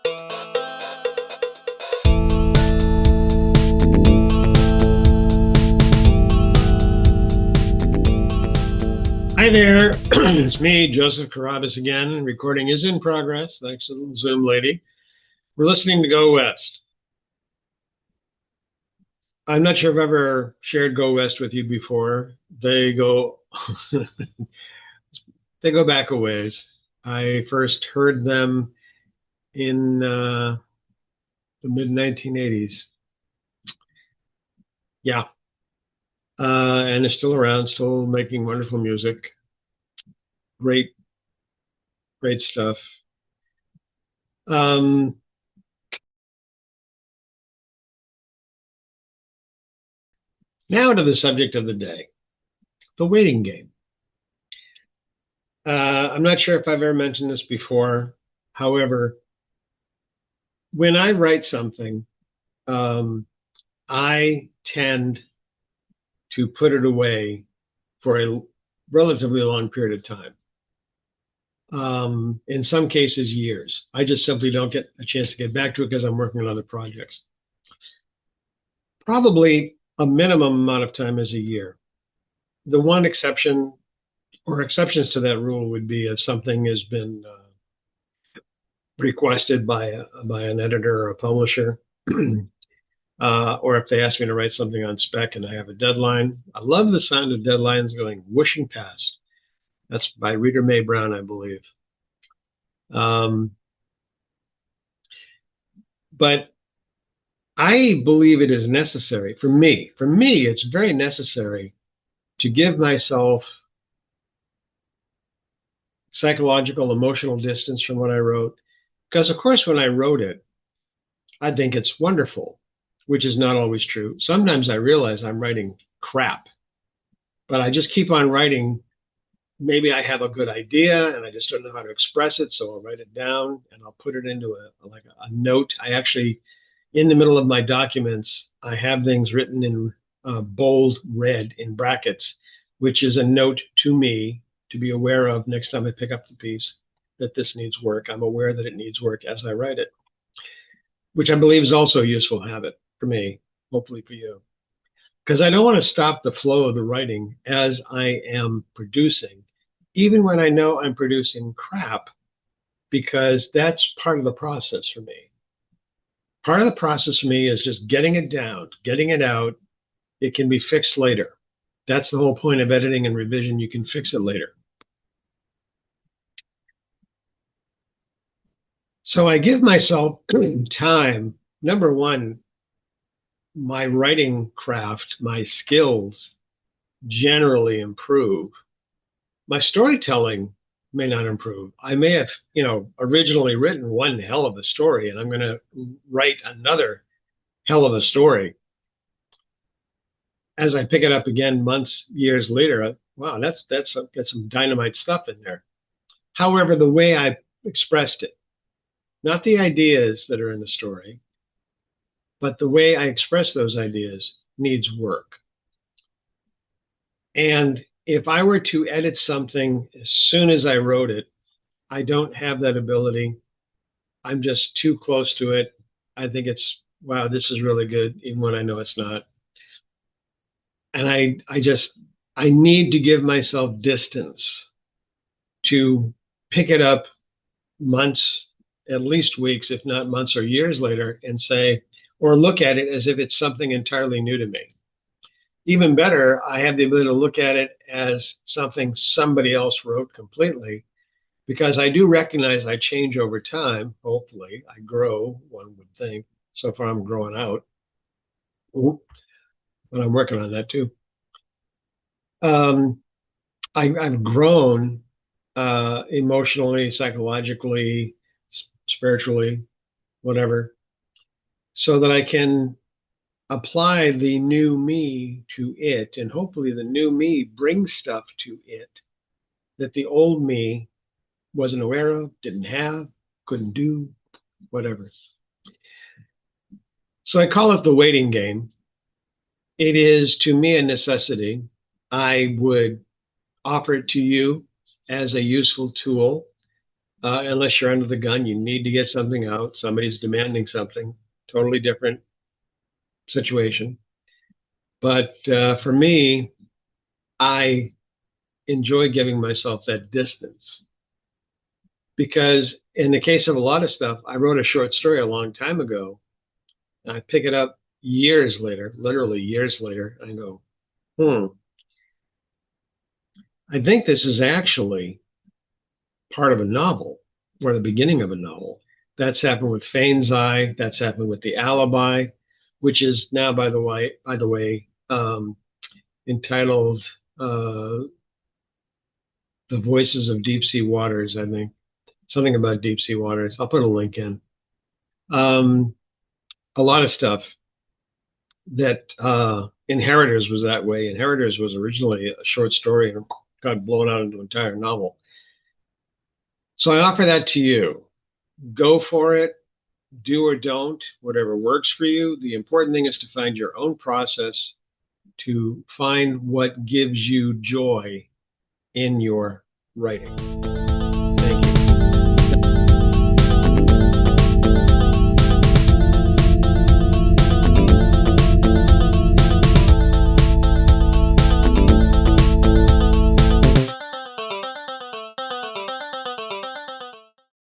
Hi there, it's me, Joseph Carabas again. Recording is in progress. Thanks to the Zoom lady. We're listening to Go West. I'm not sure if I've ever shared Go West with you before. They go they go back a ways. I first heard them in the mid 1980s. Yeah, and they're still around, still making wonderful music. Great, great stuff. Um, Now to the subject of the day, the waiting game. I'm not sure if I've ever mentioned this before. However, when I write something, um, I tend to put it away for a relatively long period of time. In some cases, years. I just simply don't get a chance to get back to it because I'm working on other projects. Probably a minimum amount of time is a year. The one exception or exceptions to that rule would be if something has been requested by an editor or a publisher, or if they ask me to write something on spec and I have a deadline. I love the sound of deadlines going whooshing past. That's by Reader May Brown, I believe. Um, but I believe it is necessary for me. For me, it's very necessary to give myself psychological, emotional distance from what I wrote. Because, of course, when I wrote it, I think it's wonderful, which is not always true. Sometimes I realize I'm writing crap, but I just keep on writing. Maybe I have a good idea and I just don't know how to express it, so I'll write it down and I'll put it into a note. I actually, in the middle of my documents, I have things written in bold red in brackets, which is a note to me to be aware of next time I pick up the piece that this needs work. I'm aware that it needs work as I write it, which I believe is also a useful habit for me, hopefully for you. Because I don't want to stop the flow of the writing as I am producing, even when I know I'm producing crap, because that's part of the process for me. Part of the process for me is just getting it down, getting it out. It can be fixed later. That's the whole point of editing and revision. You can fix it later. So I give myself time. Number one, my writing craft, my skills generally improve. My storytelling may not improve. I may have, originally written one hell of a story and I'm going to write another hell of a story. As I pick it up again months, years later, wow, that's got some dynamite stuff in there. However, the way I expressed it, not the ideas that are in the story, but the way I express those ideas needs work. And if I were to edit something as soon as I wrote it, I don't have that ability. I'm just too close to it. I think it's, wow, this is really good, even when I know it's not. And I need to give myself distance to pick it up months, at least weeks, if not months or years later, and say, or look at it as if it's something entirely new to me. Even better, I have the ability to look at it as something somebody else wrote completely, because I do recognize I change over time. Hopefully, I grow, one would think. So far, I'm growing out, but I'm working on that too. Um, I've grown emotionally, psychologically, spiritually, whatever, so that I can apply the new me to it. And hopefully, the new me brings stuff to it that the old me wasn't aware of, didn't have, couldn't do, whatever. So I call it the waiting game. It is to me a necessity. I would offer it to you as a useful tool. unless you're under the gun, you need to get something out. Somebody's demanding something, totally different situation. But for me, I enjoy giving myself that distance because, in the case of a lot of stuff, I wrote a short story a long time ago. And I pick it up years later, literally years later. I go, hmm, I think this is actually part of a novel or the beginning of a novel. That's happened with Fane's Eye. That's happened with The Alibi, which is now, by the way, entitled "The Voices of Deep Sea Waters." I think something about deep sea waters. I'll put a link in. Um, a lot of stuff that Inheritors was that way. Inheritors was originally a short story and got blown out into an entire novel. So I offer that to you. Go for it. Do or don't, whatever works for you. The important thing is to find your own process to find what gives you joy in your writing.